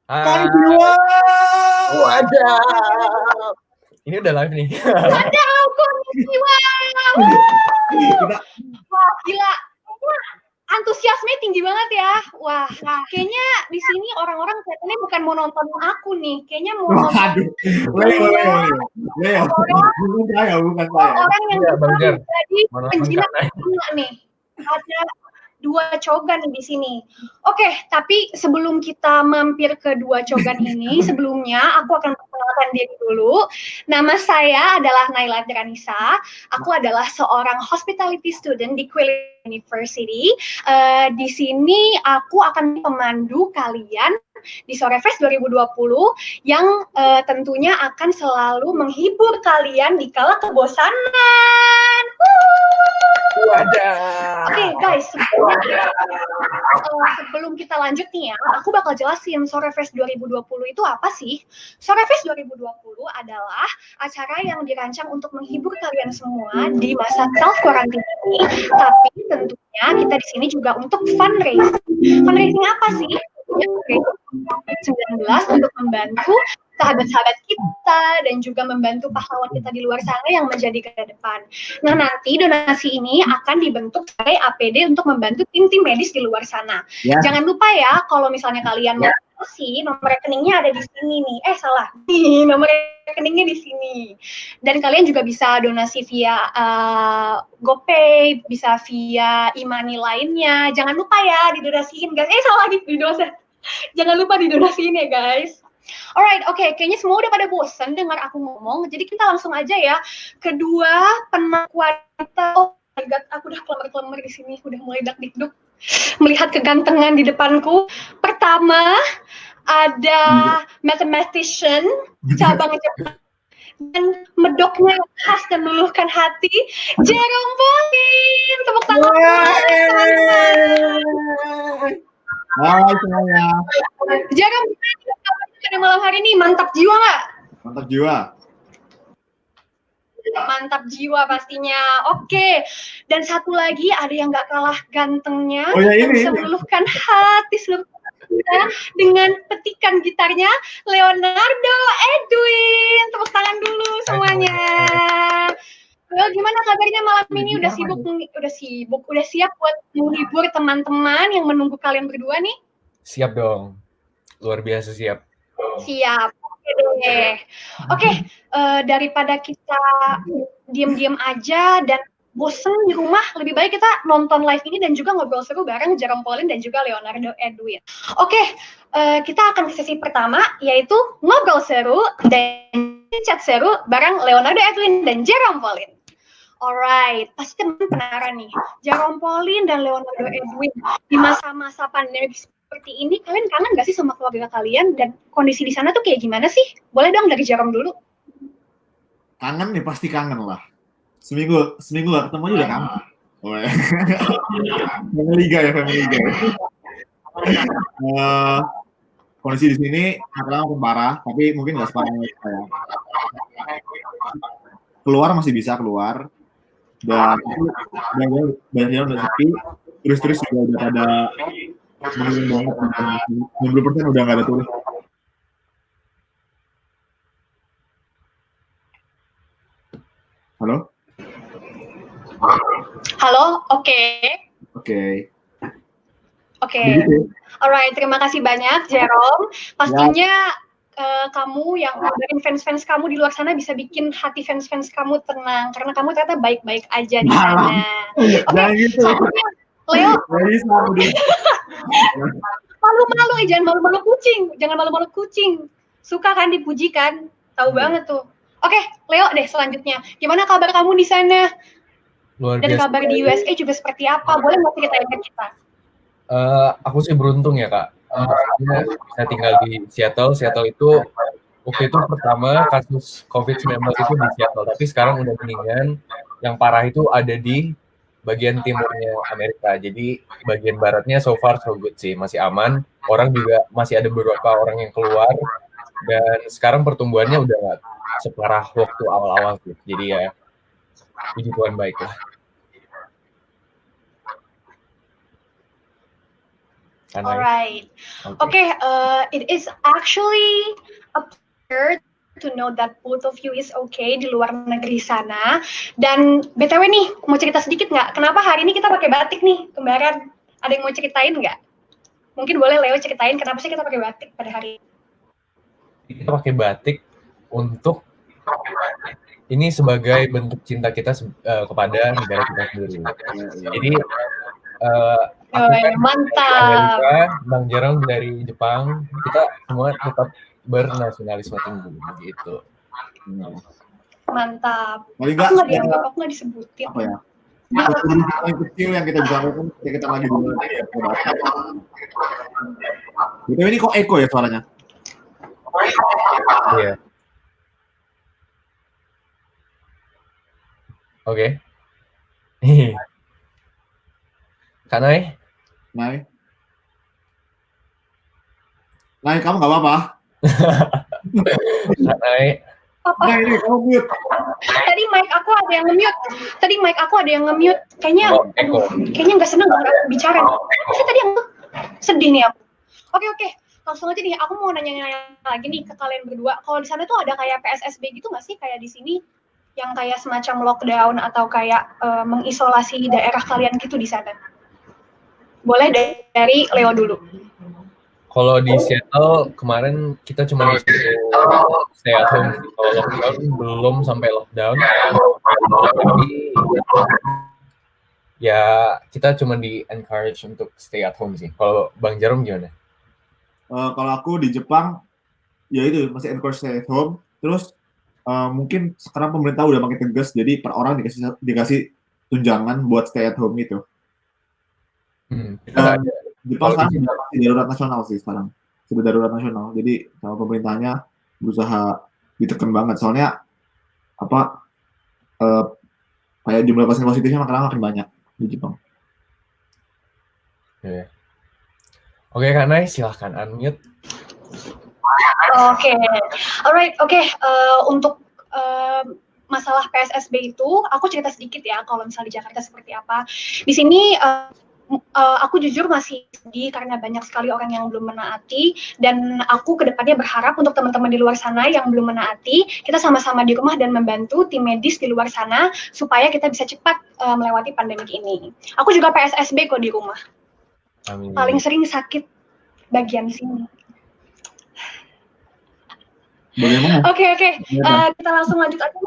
Konnichiwa. Waduh. Ini udah live nih. Waduh, konnichiwa. Wah, gila. Antusiasme tinggi banget ya. Wah, kayaknya di sini orang-orang kelihatannya bukan mau nonton aku nih. Kayaknya mau nonton Leo. Bukan saya. orang yang Iya, Bang Jar. menjadi penjinak dunia nih. Ada 2 cogan di sini. Oke, tapi sebelum kita mampir ke 2 cogan ini, sebelumnya aku akan perkenalkan diri dulu. Nama saya adalah Naila Dranisa. Aku adalah seorang hospitality student di Queen University. Di sini aku akan pemandu kalian di Sore Fest 2020 yang tentunya akan selalu menghibur kalian di kala kebosanan. Oke, guys, sebelum kita lanjut nih ya, aku bakal jelasin Sore Fest 2020 itu apa sih? Sore Fest 2020 adalah acara yang dirancang untuk menghibur kalian semua di masa self quarantine ini, tapi tentunya kita di sini juga untuk fundraising. Fundraising apa sih? COVID-19 untuk membantu sahabat-sahabat kita dan juga membantu pahlawan kita di luar sana yang menjadi garda depan. Nah, nanti donasi ini akan dibentuk sebagai APD untuk membantu tim-tim medis di luar sana. Ya. Jangan lupa ya, kalau misalnya kalian mau donasi, nomor rekeningnya ada di sini nih. Salah. Nih, nomor rekeningnya di sini. Dan kalian juga bisa donasi via GoPay, bisa via e-money lainnya. Jangan lupa ya didonasiin, guys. Salah di dosen. Jangan lupa didonasiin ya, guys. Alright, oke. Kayaknya semua udah pada bosan dengar aku ngomong. Jadi kita langsung aja ya. Kedua penakwa kita. Oh my God, aku udah klemer-klemer di sini. Udah mulai dak-dikduk. Melihat kegantengan di depanku. Pertama, ada mathematician, cabang Jepang. Dan medoknya yang khas dan meluluhkan hati, Jerome Pauline. Tepuk tangan. Hai semuanya. Jerome, pada malam hari ini mantap jiwa nggak? Mantap jiwa. Mantap jiwa pastinya. Oke. Dan satu lagi ada yang nggak kalah gantengnya, yang bisa meluluhkan hati seluruh kita dengan petikan gitarnya, Leonardo Edwin. Tepuk tangan dulu semuanya. Gimana kabarnya malam ini? Udah siap buat menghibur teman-teman yang menunggu kalian berdua nih? Siap dong. Luar biasa siap. Siap. Oke, daripada kita diam-diam aja dan bosen di rumah, lebih baik kita nonton live ini dan juga ngobrol seru bareng Jerome Pauline dan juga Leonardo Edwin. Oke, kita akan ke sesi pertama, yaitu ngobrol seru dan chat seru bareng Leonardo Edwin dan Jerome Pauline. Alright, pasti teman penasaran nih, Jerome Pauline dan Leonardo Edwin di masa-masa pandemi seperti ini, kalian kangen gak sih sama keluarga kalian dan kondisi di sana tuh kayak gimana sih? Boleh dong dari Jerome dulu. Kangen nih, pasti kangen lah. Seminggu gak ketemu juga kangen. Family guy. Kondisi di sini makin parah, tapi mungkin nggak separah saya. Keluar masih bisa keluar, dan banyak udah sepi, turis juga udah pada menurun banget, 90% udah nggak ada turis. Halo? Halo, oke. Alright, terima kasih banyak Jerome. Pastinya kamu yang ngabarin fans-fans kamu di luar sana bisa bikin hati fans-fans kamu tenang karena kamu ternyata baik-baik aja di sana. Gitu. Leo. Malu-malu, jangan malu-malu kucing. Suka kan dipuji kan? Tahu banget tuh. Oke, Leo deh selanjutnya. Gimana kabar kamu di sana? Luar biasa. Dan kabar di USA juga seperti apa? Boleh nggak ceritain ke kita? Aku sih beruntung ya Kak. Saya tinggal di Seattle. Seattle itu waktu itu pertama kasus COVID-19 itu di Seattle, tapi sekarang udah mendingan. Yang parah itu ada di bagian timurnya Amerika. Jadi bagian baratnya so far so good sih, masih aman. Orang juga masih ada beberapa orang yang keluar. Dan sekarang pertumbuhannya udah nggak separah waktu awal-awal sih. Jadi ya puji Tuhan baik lah. Karena Alright. Okay, it is actually a pleasure to know that both of you is okay di luar negeri sana. Dan BTW nih, mau cerita sedikit nggak? Kenapa hari ini kita pakai batik nih, kembaran? Ada yang mau ceritain nggak? Mungkin boleh Leo ceritain kenapa sih kita pakai batik pada hari ini? kita pakai batik untuk ini sebagai bentuk cinta kita kepada negara kita sendiri. Jadi aku kan mantap. Bang Jerome dari Jepang, kita semua tetap bernasionalisme tinggi gitu. Mantap. Paling Aku nggak nggak dianggap, aku nggak disebutin. apa ya? Yang kecil yang kita bisa lakukan ketika kita lagi dulu ya. Betul, ini kok eko ya suaranya? Iya. Oke. Kak Nay? Nay, kamu nggak apa-apa? Kak Nay? Nah, ini kamu mute. Tadi mic aku ada yang nge-mute. Kayaknya, kayaknya nggak seneng kalau aku bicara. Tapi tadi aku sedih nih aku. Oke. Langsung aja nih, aku mau nanya lagi nih ke kalian berdua. Kalau di sana tuh ada kayak PSSB gitu nggak sih? Kayak di sini yang kayak semacam lockdown atau kayak mengisolasi daerah kalian gitu di sana? Boleh dari Leo dulu. Kalau di Seattle kemarin kita cuma disuruh stay at home. Kalau lockdown belum sampai lockdown. Tapi ya kita cuma di encourage untuk stay at home sih. Kalau Bang Jarum gimana? Kalau aku di Jepang, ya itu masih encourage stay at home. Terus mungkin sekarang pemerintah udah makin tegas, jadi per orang dikasih tunjangan buat stay at home gitu. Jepang sekarang sudah darurat nasional sih sekarang. Sudah darurat nasional. Jadi sama pemerintahnya berusaha ditekan banget. Soalnya kayak jumlah pasien positifnya makin banyak di Jepang. Oke, Kak Nay, silahkan unmute. Oke. Alright, oke. Untuk masalah PSSB itu, aku cerita sedikit ya kalau misalnya di Jakarta seperti apa. Di sini aku jujur masih sedih karena banyak sekali orang yang belum menaati, dan aku kedepannya berharap untuk teman-teman di luar sana yang belum menaati, kita sama-sama di rumah dan membantu tim medis di luar sana supaya kita bisa cepat melewati pandemi ini. Aku juga PSSB kok di rumah. Amin. Paling sering sakit bagian sini. Oke. Kita langsung lanjut aja.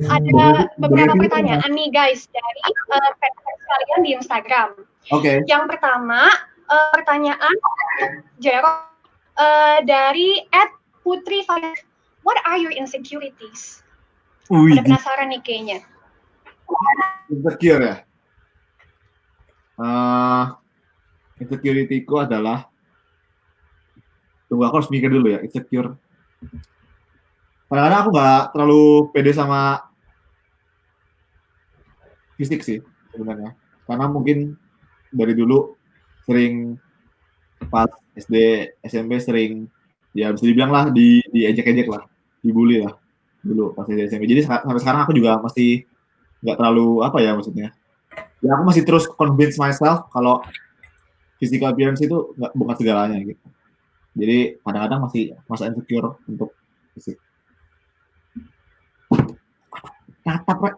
Ada beberapa pertanyaan nih guys dari fans kalian di Instagram. Oke. Yang pertama, pertanyaan untuk Jero dari @putri. What are your insecurities? Ada penasaran nih kayaknya. Insecure ya? Insecurity-ku adalah, tunggu aku harus mikir dulu ya, insecure. Kadang-kadang aku nggak terlalu pede sama fisik sih sebenarnya, karena mungkin dari dulu sering pas SD SMP sering ya bisa dibilang lah diejek-ejek lah, dibully lah dulu pas SD SMP. Jadi sampai sekarang aku juga masih nggak terlalu maksudnya ya, aku masih terus convince myself kalau physical appearance itu bukan segalanya gitu. Jadi kadang-kadang masih masa insecure untuk fisik. Tatap, Pak.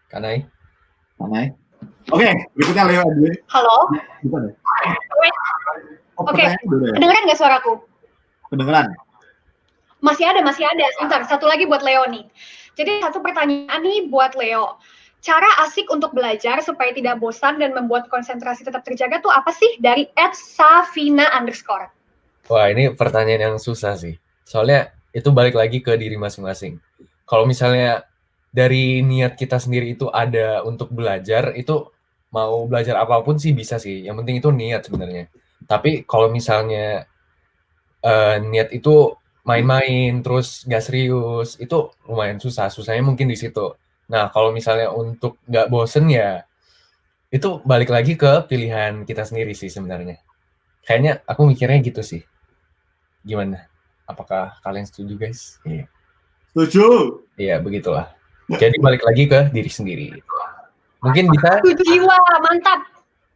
Kanai. Oke, berikutnya Leo dulu. Halo. Bukan ya? Oke. Kedengeran nggak suaraku? Kedengeran. Masih ada. Sebentar, satu lagi buat Leo nih. Jadi satu pertanyaan nih buat Leo. Cara asik untuk belajar supaya tidak bosan dan membuat konsentrasi tetap terjaga tuh apa sih? Dari @safina_. Wah, ini pertanyaan yang susah sih. Soalnya itu balik lagi ke diri masing-masing. Kalau misalnya dari niat kita sendiri itu ada untuk belajar, itu mau belajar apapun sih bisa sih. Yang penting itu niat sebenarnya. Tapi kalau misalnya niat itu main-main terus nggak serius, itu lumayan susah. Susahnya mungkin di situ. Nah, kalau misalnya untuk nggak bosen ya, itu balik lagi ke pilihan kita sendiri sih sebenarnya. Kayaknya aku mikirnya gitu sih. Gimana? Apakah kalian setuju, guys? Setuju. Iya, begitulah. Jadi balik lagi ke diri sendiri. Mungkin bisa. Jiwa, mantap.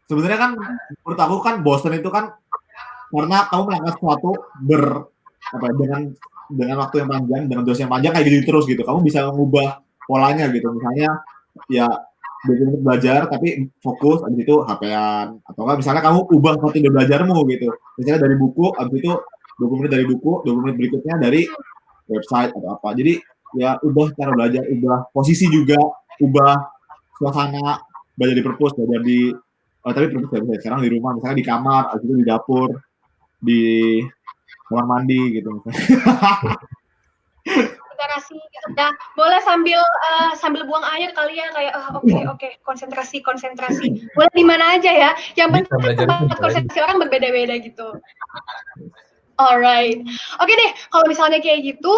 Sebenarnya kan menurut aku kan bosen itu kan karena kamu melakukan sesuatu dengan waktu yang panjang, dengan durasi yang panjang kayak gitu terus gitu. Kamu bisa mengubah polanya gitu. Misalnya ya 20 menit belajar tapi fokus, abis itu HP-an. Atau enggak misalnya kamu ubah metode belajarmu gitu. Misalnya dari buku, abis itu 20 menit dari buku, 20 menit berikutnya dari website atau apa. Jadi ya ubah cara belajar, ubah posisi juga, ubah suasana, belajar di perpus, belajar di tapi perpus gak bisa sekarang di rumah, misalnya di kamar, abis itu di dapur, di kamar mandi gitu misalnya. Konsentrasi gitu ya. Boleh sambil buang air kali ya, kayak oke, konsentrasi. Boleh di mana aja ya. Yang Bisa penting belajar itu tempat konsentrasi orang berbeda-beda gitu. Alright. Oke deh, kalau misalnya kayak gitu,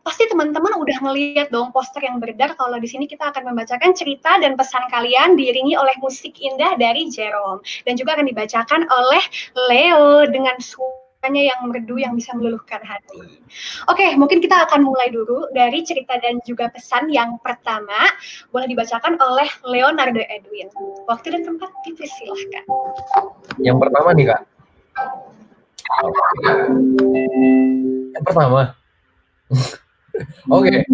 pasti teman-teman udah ngeliat dong poster yang beredar kalau di sini kita akan membacakan cerita dan pesan kalian diiringi oleh musik indah dari Jerome. Dan juga akan dibacakan oleh Leo dengan suaranya yang merdu yang bisa meluluhkan hati. Oke, mungkin kita akan mulai dulu dari cerita dan juga pesan yang pertama. Boleh dibacakan oleh Leonardo Edwin. Waktu dan tempat dipersilahkan. Yang pertama nih Kak. Yang pertama. Okay.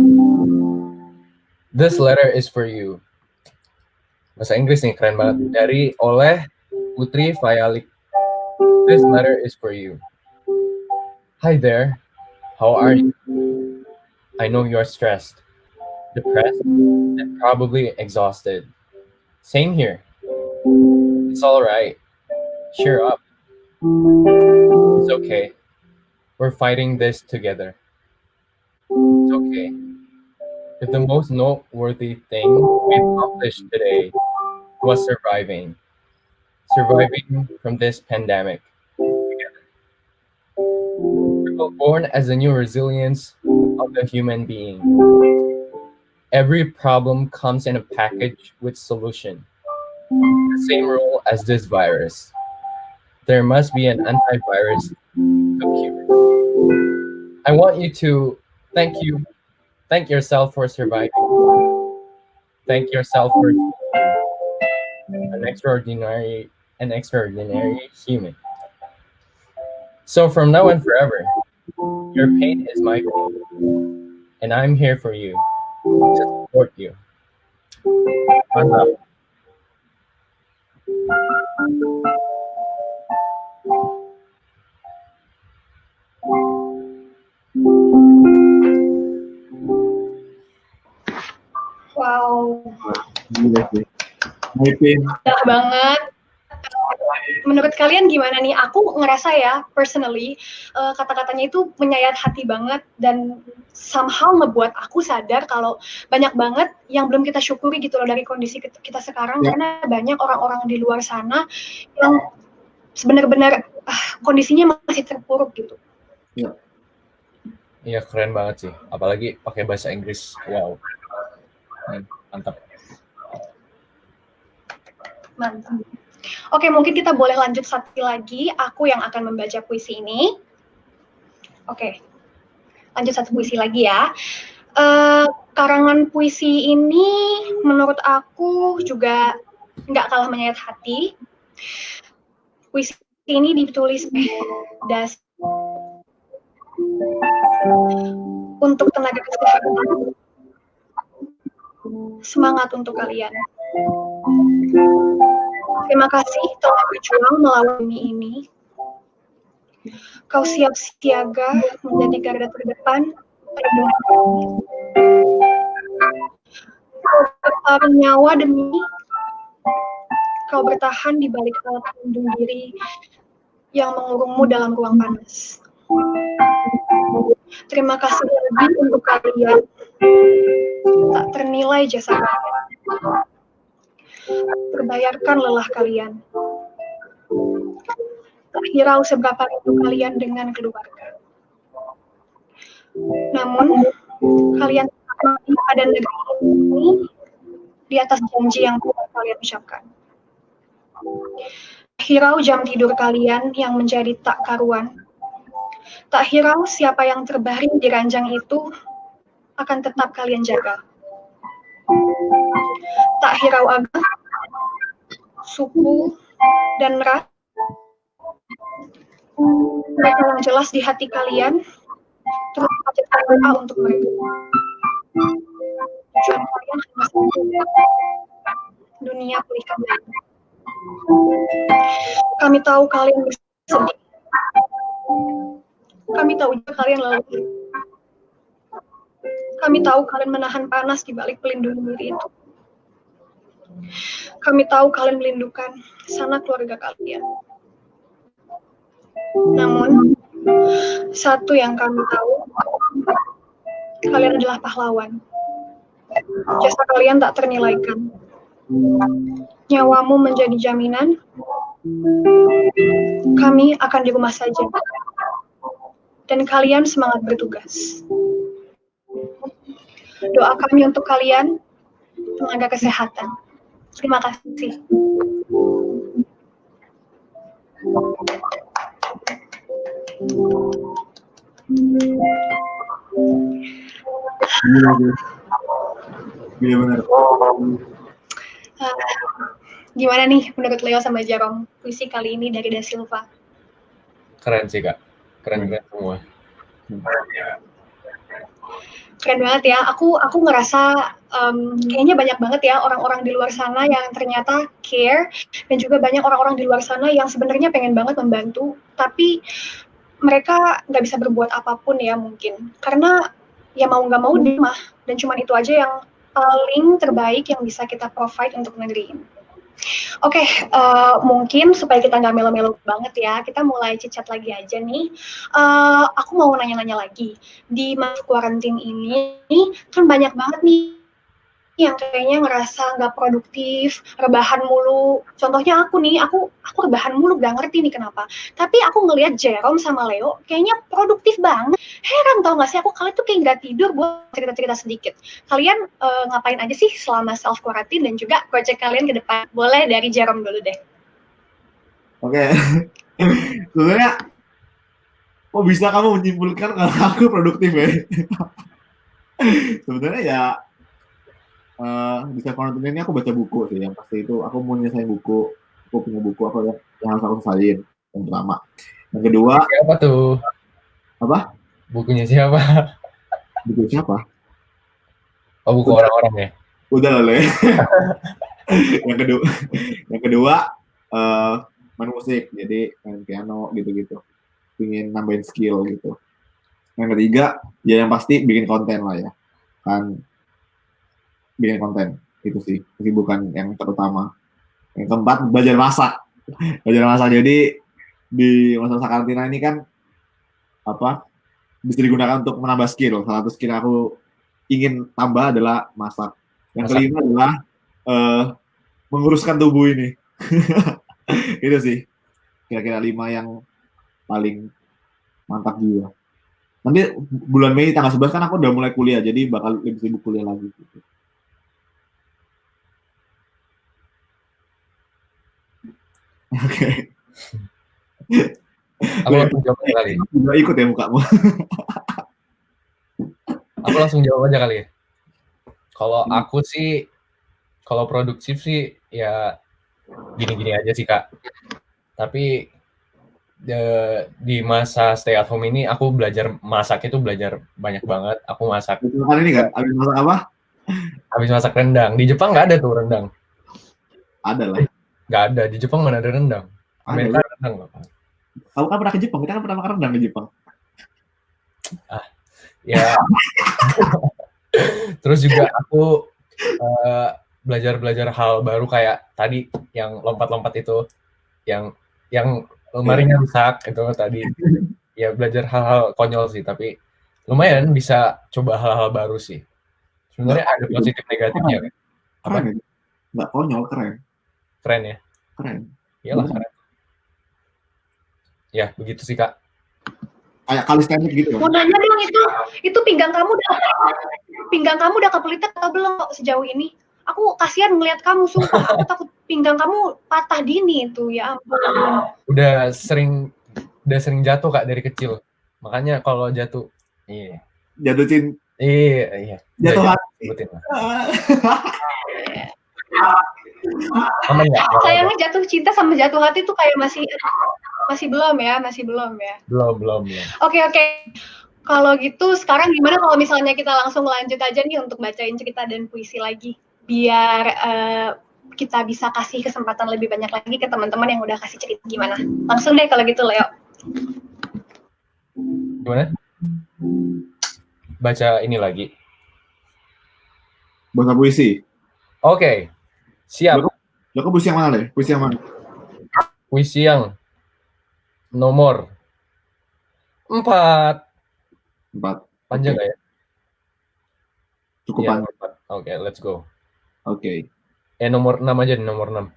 This letter is for you. Bahasa Inggris nih keren banget. Oleh Putri Fayalik. This letter is for you. Hi there. How are you? I know you're stressed, depressed, and probably exhausted. Same here. It's all right. Cheer up. It's okay. We're fighting this together. It's okay. If the most noteworthy thing we accomplished today was surviving from this pandemic together. We were born as a new resilience of the human being. Every problem comes in a package with solution. The same rule as this virus. There must be an antivirus to cure. I want you to thank yourself for surviving. Thank yourself for an extraordinary human. So from now and forever, your pain is my pain, and I'm here for you to support you. Mantap. Wow. Gila sih. Maipin. Indah banget. Menurut kalian gimana nih? Aku ngerasa ya, personally, kata-katanya itu menyayat hati banget dan somehow ngebuat aku sadar kalau banyak banget yang belum kita syukuri gitu loh dari kondisi kita sekarang, karena banyak orang-orang di luar sana yang benar-benar kondisinya masih terpuruk gitu. Iya, keren banget sih. Apalagi pakai bahasa Inggris. Wow. Mantap. Mantap. Oke, mungkin kita boleh lanjut satu lagi. Aku yang akan membaca puisi ini. Oke, lanjut satu puisi lagi ya. Karangan puisi ini menurut aku juga nggak kalah menyayat hati. Puisi ini ditulis das untuk tenaga kesehatan. Semangat untuk kalian. Terima kasih telah berjuang melawan ini. Kau siap siaga menjadi garda terdepan perlindungan kami. Kau bertaruh nyawa demi kau bertahan di balik alat pelindung diri yang mengurungmu dalam ruang panas. Terima kasih lebih untuk kalian. Tak ternilai jasa kalian. Terbayarkan lelah kalian. Tak hirau seberapa rindu kalian dengan keluarga. Namun, kalian mati pada negeri ini di atas janji yang telah kalian ucapkan. Tak hirau jam tidur kalian yang menjadi tak karuan. Tak hirau siapa yang terbaring di ranjang itu akan tetap kalian jaga. Tak hirau agama, suku, dan ras, mereka yang jelas di hati kalian, terus panjatkan doa untuk mereka. Tujuan kalian hanya satu, dunia pulihkan lagi. Kami tahu kalian bersedih. Kami tahu juga kalian lelah. Kami tahu kalian menahan panas di balik pelindung diri itu. Kami tahu kalian merindukan sanak keluarga kalian. Namun, satu yang kami tahu, kalian adalah pahlawan. Jasa kalian tak ternilaikan. Nyawamu menjadi jaminan. Kami akan di rumah saja. Dan kalian semangat bertugas. Doa kami untuk kalian, tenaga kesehatan. Terima kasih. Iya benar. Gimana nih menurut Leo sama Jerome puisi kali ini dari Da Silva? Keren sih Kak, keren semua. Keren banget ya. Aku ngerasa kayaknya banyak banget ya orang-orang di luar sana yang ternyata care, dan juga banyak orang-orang di luar sana yang sebenarnya pengen banget membantu, tapi mereka nggak bisa berbuat apapun ya mungkin. Karena ya mau nggak mau di rumah, dan cuma itu aja yang paling terbaik yang bisa kita provide untuk negeri ini. Oke, mungkin supaya kita nggak melo-melo banget ya, kita mulai cicat lagi aja nih. Aku mau nanya-nanya lagi. Di masa kuarantin ini, kan banyak banget nih yang kayaknya ngerasa nggak produktif, rebahan mulu. Contohnya aku nih, aku rebahan mulu, gak ngerti nih kenapa. Tapi aku ngelihat Jerome sama Leo kayaknya produktif banget. Heran tau gak sih, kalian tuh kayak nggak tidur buat cerita-cerita sedikit. Kalian ngapain aja sih selama self quarantine dan juga project kalian ke depan? Boleh dari Jerome dulu deh. Oke. Sebenarnya kok bisa kamu menyimpulkan kalau aku produktif ya? Sebenarnya ya di self quarantine ini aku baca buku sih. Yang pasti itu aku mau nyelesain buku. Aku punya buku apa yang harus aku selesaiin. Yang pertama. Yang kedua. Siapa tuh? Apa? Bukunya siapa? Buku siapa? Oh, buku orang-orang ya? Udah lah Le. Yang kedua main musik, jadi main piano gitu-gitu. Ingin nambahin skill gitu. Yang ketiga, ya yang pasti bikin konten lah ya. Kan bikin konten itu sih kesibukan yang terutama. Yang keempat, belajar masak. Jadi di masa karantina ini kan bisa digunakan untuk menambah skill. Salah satu skill aku ingin tambah adalah masak. Yang kelima adalah menguruskan tubuh ini. Itu sih kira-kira 5 yang paling mantap juga. Nanti bulan Mei tanggal 11 kan aku udah mulai kuliah, jadi bakal lebih sibuk kuliah lagi gitu. Oke. Aku langsung jawab aja kali. Nggak ikut ya mukamu. Aku langsung jawab aja kali ya. Kalau aku sih, kalau produktif sih ya gini-gini aja sih Kak. Tapi di masa stay at home ini aku belajar masak itu belajar banyak banget. Aku masak. Kali ini kan, habis masak apa? Habis masak rendang. Di Jepang nggak ada tuh rendang. Ada lah. Nggak ada. Di Jepang mana ada rendang? Amerika ada rendang nggak? Kamu kan pernah ke Jepang, kita kan pernah makan rendang di Jepang. Ya. Terus juga aku belajar hal baru kayak tadi yang lompat-lompat itu, yang lemarinya rusak itu tadi. Ya belajar hal-hal konyol sih, tapi lumayan bisa coba hal-hal baru sih. Sebenarnya ada positif negatifnya kan. Keren ya? Nggak konyol, keren. Keren ya? Keren. Iyalah keren. Ya begitu sih Kak. Kayak kalistenik gitu kan? Mau nanya dong, itu pinggang kamu udah kepelitek atau belum sejauh ini? Aku kasihan ngeliat kamu, sumpah. Aku takut pinggang kamu patah dini itu, ya ampun. Udah sering jatuh Kak dari kecil. Makanya kalau jatuh, iya. Jatuh Iya. Jatuh Jangan hati. sebutin lah. Aman nggak? Sayangnya jatuh cinta sama jatuh hati tuh kayak masih belum ya. Belum. Oke. Kalau gitu sekarang gimana kalau misalnya kita langsung lanjut aja nih untuk bacain cerita dan puisi lagi, biar kita bisa kasih kesempatan lebih banyak lagi ke teman-teman yang udah kasih cerita. Gimana? Langsung deh kalau gitu, Leo. Gimana? Baca ini lagi. Baca puisi. Oke. Siap. Lo puisi yang mana deh? Puisi yang mana? Puisi yang nomor 4. Panjang nggak ya? Cukup panjang. Oke, let's go. Oke. Nomor 6 aja nih, nomor 6.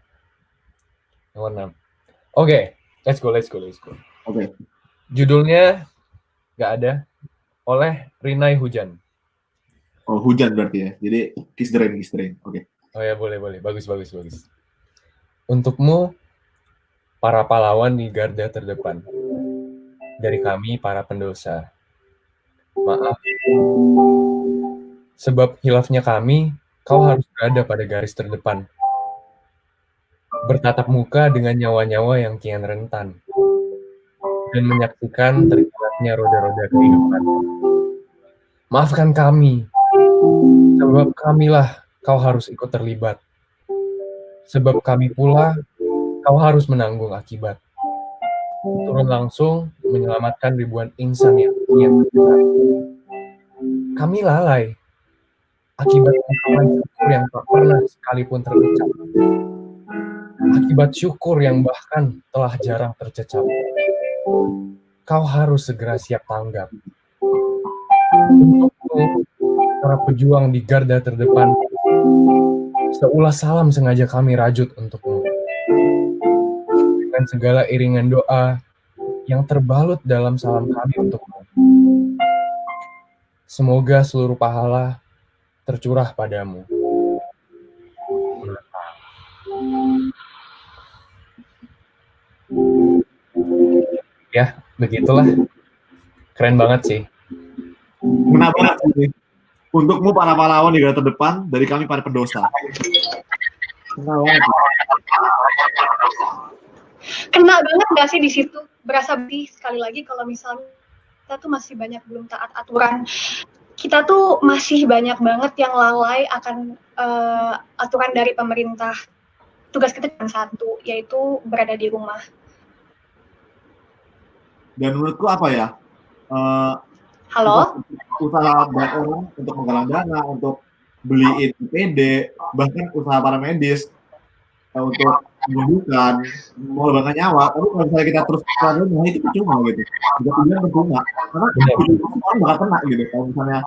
Oke, let's go. Oke. Judulnya nggak ada, oleh Rinai Hujan. Oh, hujan berarti ya. Jadi kiss the rain. Oke. Oh ya, boleh. Bagus. Untukmu, para pahlawan di garda terdepan. Dari kami, para pendosa. Maaf. Sebab hilafnya kami, kau harus berada pada garis terdepan. Bertatap muka dengan nyawa-nyawa yang kian rentan. Dan menyaksikan terkilatnya roda-roda kehidupan. Maafkan kami, sebab kamilah kau harus ikut terlibat. Sebab kami pula kau harus menanggung akibat. Turun langsung menyelamatkan ribuan insan yang terlibat. Kami lalai akibat ungkapan syukur yang tak pernah sekalipun terucap. Akibat syukur yang bahkan telah jarang tercecap. Kau harus segera siap tanggap. Untukmu, para pejuang di garda terdepan, seulas salam sengaja kami rajut untukmu. Dengan segala iringan doa yang terbalut dalam salam kami untukmu. Semoga seluruh pahala tercurah padamu. Ya, begitulah. Keren banget sih. Kenapa banget sih? Untukmu para pahlawan di garda terdepan, dari kami para pendosa. Kena banget nggak sih di situ? Berasa sedih sekali lagi kalau misalnya kita tuh masih banyak belum taat aturan. Kita tuh masih banyak banget yang lalai akan aturan dari pemerintah. Tugas kita cuma satu, yaitu berada di rumah. Dan menurutku apa ya? Halo? Usaha banyak orang untuk menggalang dana, untuk beliin APD, bahkan usaha para medis untuk menyembuhkan, mengorbankan nyawa. Tapi kalau misalnya kita terus melakukan itu percuma gitu. Juga tujuan percuma. Karena orang bakal kena gitu. Kalau misalnya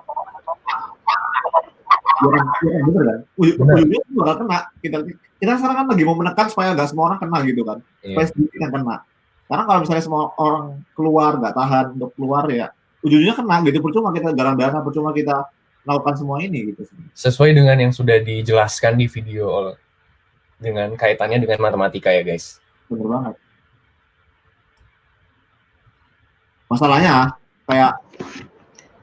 bener kan? Ujungnya bakal kena. Kita sekarang kan lagi mau menekan supaya nggak semua orang kena gitu kan. Supaya sedikit yang kena. Karena kalau misalnya semua orang keluar, nggak tahan untuk keluar ya, ujungnya kena gitu. Percuma kita galang dana, percuma kita melakukan semua ini gitu. Sesuai dengan yang sudah dijelaskan di video dengan kaitannya dengan matematika ya guys. Bener banget. Masalahnya kayak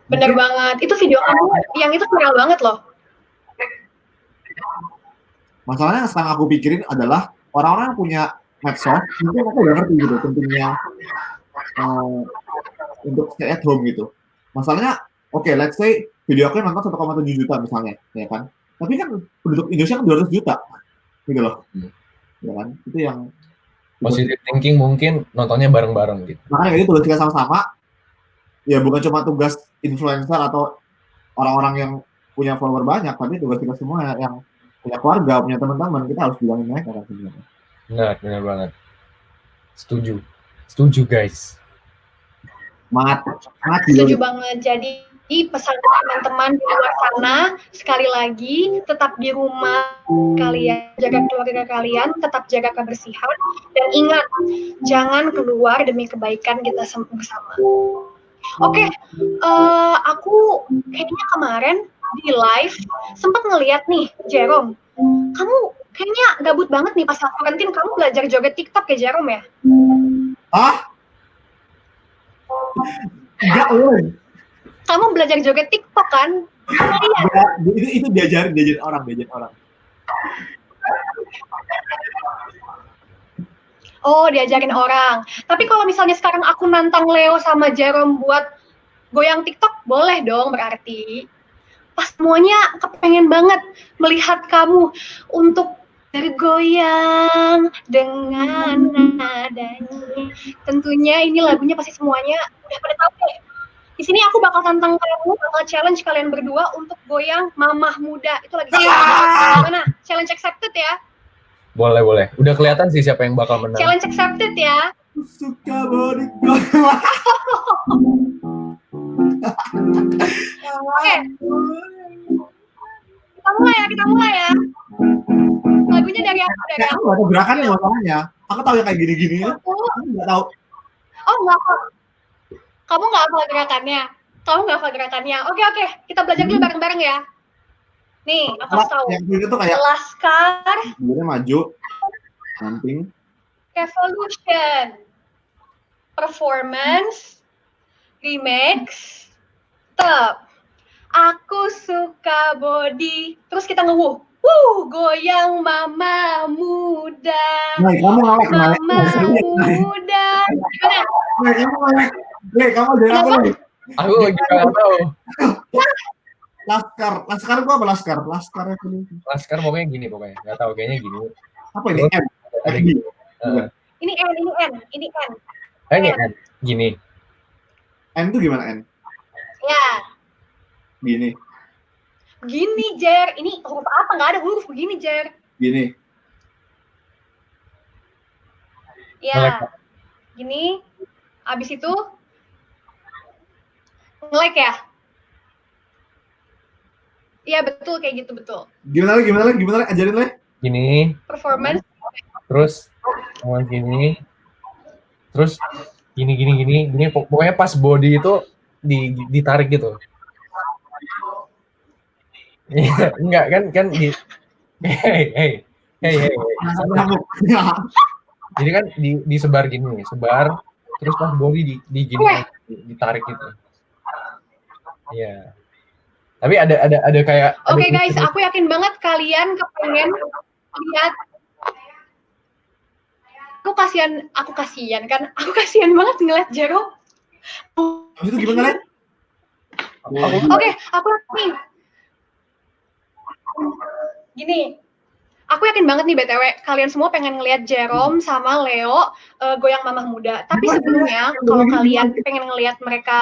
bener banget. Itu video kamu yang itu viral banget loh. Masalahnya yang sekarang aku pikirin adalah orang-orang yang punya medsos, mungkin aku udah ngerti gitu pentingnya untuk stay at home gitu. Masalahnya, oke, let's say video aku nonton 1,7 juta misalnya, ya kan? Tapi kan penduduk Indonesia kan 200 juta, gitu loh. Ya kan? Itu yang positive thinking mungkin nontonnya bareng-bareng gitu. Makanya itu tugas kita sama-sama, ya bukan cuma tugas influencer atau orang-orang yang punya follower banyak, tapi tugas kita semua yang punya keluarga, punya teman-teman, kita harus bilangin mereka kan sebenarnya. Benar banget. Setuju guys. Setuju banget. Jadi pesan teman-teman di luar sana, sekali lagi tetap di rumah kalian, jaga keluarga kalian, tetap jaga kebersihan, dan ingat jangan keluar demi kebaikan kita bersama. Oke, aku kayaknya kemarin di live sempat ngeliat nih, Jerome, kamu kayaknya gabut banget nih pas karantin, kamu belajar joget TikTok ya, Jerome ya? Enggak, Kamu belajar joget TikTok kan? Ya, itu diajarin orang. Oh, diajarin orang. Tapi kalau misalnya sekarang aku nantang Leo sama Jerome buat goyang TikTok, boleh dong berarti. Pas semuanya kepengen banget melihat kamu untuk bergoyang dengan nadanya. Tentunya ini lagunya pasti semuanya udah pada tahu deh. Di sini aku bakal tantang kamu, bakal challenge kalian berdua untuk goyang Mamah Muda. Itu lagi gimana? Challenge accepted ya? Boleh. Udah kelihatan sih siapa yang bakal menang. Challenge accepted ya. Suka body Oke. Kita mulai ya. Lagunya dari aku. Aku gak tahu gerakannya masalahnya. Aku tahu yang kayak gini-gini ya. Aku gak tahu. Oh, enggak. Kamu nggak hafal gerakannya. Oke. Kita belajar dulu bareng-bareng ya. Nih, aku tahu. Yang itu tuh kayak Laskar. kemudian maju. Samping. Revolution. Performance. Remix. Tetap. Aku suka body. Terus kita nge-woo. Goyang Mama Muda. Nah, kamu ngelek. Mama Muda. Gimana? Nah, kamu ngelek. Kamu dari apa nih? Aku juga nggak tahu. Laskar gua apa laskar? Laskar pokoknya gini pokoknya. Nggak tahu kayaknya gini. Apa ini? Terus, M. ada F. gini. Ini N. Ini N. Gini. N itu gimana N? Ya. Gini. Gini, Jer. Ini huruf apa? Nggak ada huruf begini, Jer. Gini. Ya. Gini. Abis itu nge-like ya? Iya, betul. Kayak gitu, betul. Gimana lagi? Ajarin lagi. Gini. Performance. Terus ngomong gini. Terus gini. Pokoknya pas body itu ditarik gitu. Enggak kan di hey. Jadi kan disebar gini, terus pas body di gini ditarik gitu. Iya. Tapi ada kayak Oke, guys, aku yakin banget kalian kepengen lihat. Aku kasihan banget ngeliat Jero. Itu gimana, Len? Oke, aku nih. Gini, aku yakin banget nih BTW, kalian semua pengen ngelihat Jerome sama Leo goyang Mamah Muda. Tapi sebelumnya, kalau kalian pengen ngelihat mereka,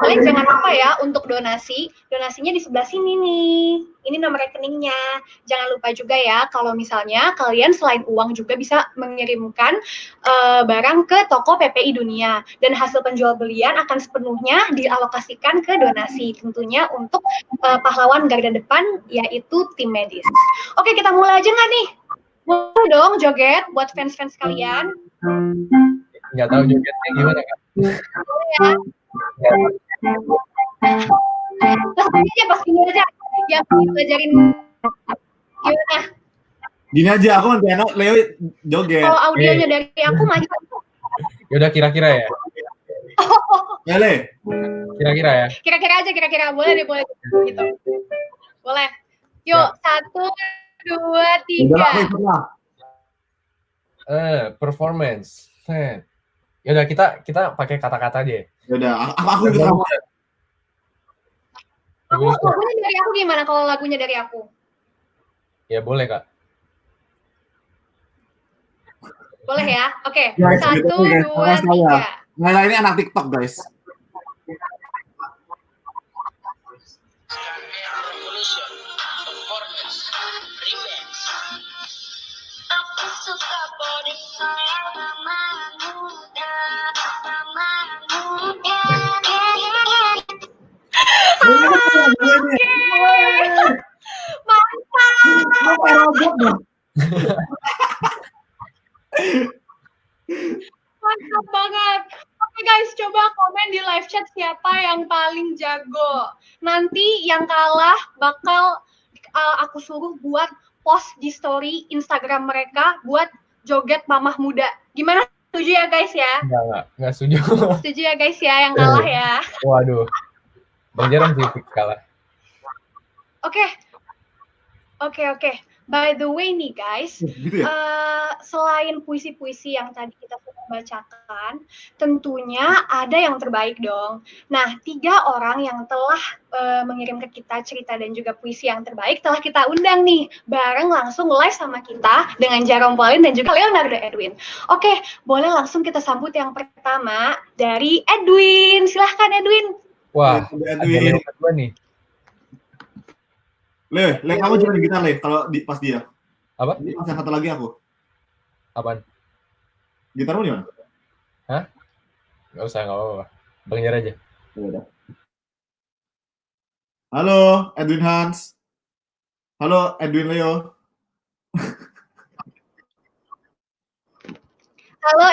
kalian jangan lupa ya untuk donasi. Donasinya di sebelah sini nih. Ini nomor rekeningnya. Jangan lupa juga ya, kalau misalnya kalian selain uang juga bisa mengirimkan barang ke toko PPI Dunia. Dan hasil penjual belian akan sepenuhnya dialokasikan ke donasi. Tentunya untuk pahlawan garda depan, yaitu tim medis. Oke, kita mulai aja nggak nih? Boleh dong joget buat fans-fans kalian. Nggak tahu jogetnya gimana kan? Boleh ya. Terus aja pas gini aja. Yang belajarin gimana? Gini aja, aku nanti anak Leo joget. Kalau audionya dari aku macam. Yaudah kira-kira ya. Le. Kira-kira ya. Kira-kira. Boleh deh gitu. Boleh. Yuk, 1, 2, 3. Performance. Yaudah kita pakai kata-kata aja. Yaudah, aku ikut kamu. Lagunya dari aku gimana kalau lagunya dari aku? Ya boleh, Kak. Boleh ya? Oke. Guys, 1, 2, 3. Nah, ini anak TikTok, guys. Aku suka body Mama Muda. Mantap. Mantap banget. Oke guys, coba komen di live chat siapa yang paling jago. Nanti yang kalah bakal aku suruh buat post di story Instagram mereka buat joget Mamah Muda. Gimana? Setuju ya guys ya? Enggak setuju. Setuju ya guys ya yang kalah ya. Waduh. Bang Jaram sih fix kalah. Oke. By the way nih guys, Gitu ya? selain puisi-puisi yang tadi kita sudah bacakan, tentunya ada yang terbaik dong. Nah, 3 orang yang telah mengirim ke kita cerita dan juga puisi yang terbaik telah kita undang nih, bareng langsung live sama kita dengan Jarom Pauline dan juga Leonardo Edwin. Oke, boleh langsung kita sambut yang pertama dari Edwin. Silahkan Edwin. Wah, ada Edwin. Leo kedua nih. Le, kamu coba gitar Le, kalau pas dia. Apa? Ini pas yang satu lagi aku. Apaan? Gitarmu di mana? Nggak usah, nggak apa-apa. Bang Jar aja. Ya udah. Halo, Edwin Hans. Halo, Edwin Leo. Halo.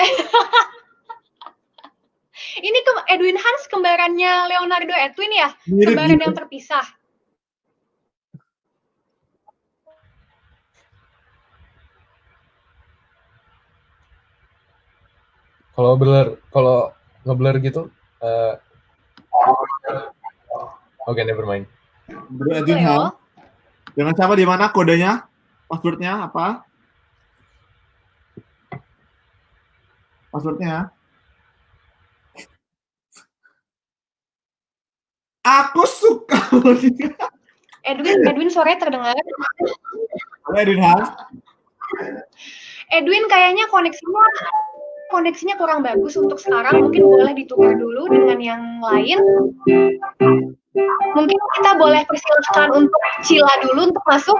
Ini Edwin Hans kembarannya Leonardo Edwin ya? Mirip Kembaran gitu. yang terpisah. Kalau nge-blur gitu, oke, never mind. Bro Edwin Hans. Dengan siapa di mana kodenya? Passwordnya apa? Passwordnya? Aku suka. Edwin sore terdengar. Halo Edwin Hans. Edwin kayaknya koneksinya kurang bagus untuk sekarang. Mungkin boleh ditukar dulu dengan yang lain. Mungkin kita boleh persilahkan untuk Cila dulu untuk masuk.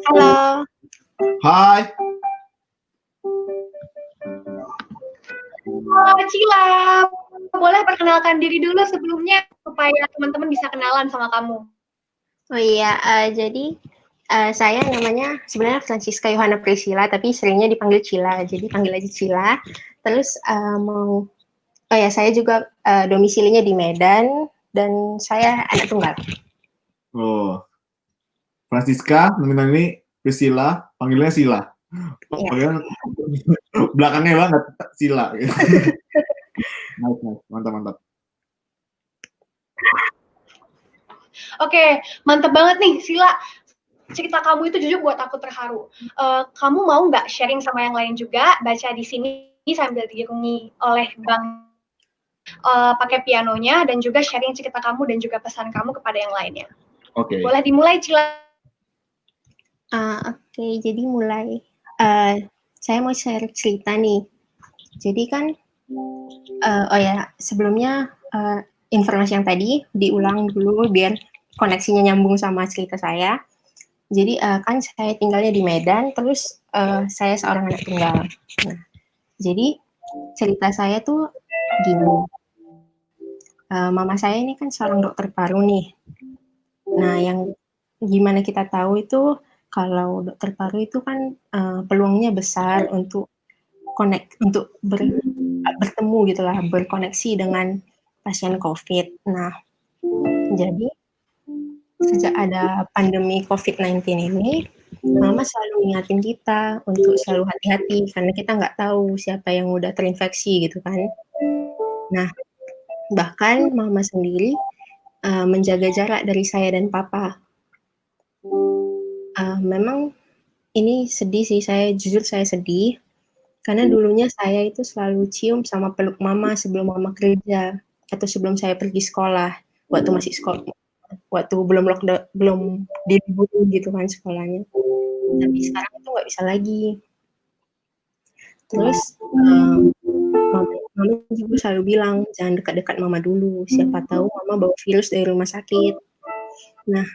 Halo. Hai. Cila, boleh perkenalkan diri dulu sebelumnya supaya teman-teman bisa kenalan sama kamu. Oh iya, jadi saya namanya sebenarnya Francisca Yohana Priscilla, tapi seringnya dipanggil Cila, jadi panggil aja Cila. Terus saya juga domisilinya di Medan dan saya anak tunggal. Oh, Francisca, nominal ini Priscilla, panggilnya Sila. Iya. Belakangnya banget Sila. Nice, mantap. Oke, mantap banget nih Sila. Cerita kamu itu jujur buat aku terharu. Kamu mau nggak sharing sama yang lain juga, baca di sini sambil diiringi oleh Bang pakai pianonya dan juga sharing cerita kamu dan juga pesan kamu kepada yang lainnya. Oke. Boleh dimulai Cila. Oke, jadi mulai. Saya mau share cerita nih. Jadi kan, sebelumnya informasi yang tadi diulang dulu biar koneksinya nyambung sama cerita saya. Jadi kan saya tinggalnya di Medan, terus saya seorang anak tunggal. Nah, jadi cerita saya tuh gini. Mama saya ini kan seorang dokter paru nih. Nah, yang gimana kita tahu itu kalau dokter paru itu kan peluangnya besar untuk bertemu gitulah, berkoneksi dengan pasien COVID. Nah, jadi sejak ada pandemi COVID-19 ini, Mama selalu mengingatin kita untuk selalu hati-hati karena kita nggak tahu siapa yang udah terinfeksi gitu kan. Nah, bahkan Mama sendiri menjaga jarak dari saya dan Papa. Memang ini sedih sih, jujur saya sedih karena dulunya saya itu selalu cium sama peluk Mama sebelum Mama kerja atau sebelum saya pergi sekolah waktu masih sekolah, waktu belum lockdown, belum diliburin gitu kan sekolahnya. Tapi sekarang itu nggak bisa lagi. Terus Mama juga selalu bilang jangan dekat-dekat Mama dulu, siapa tahu Mama bawa virus dari rumah sakit. Nah,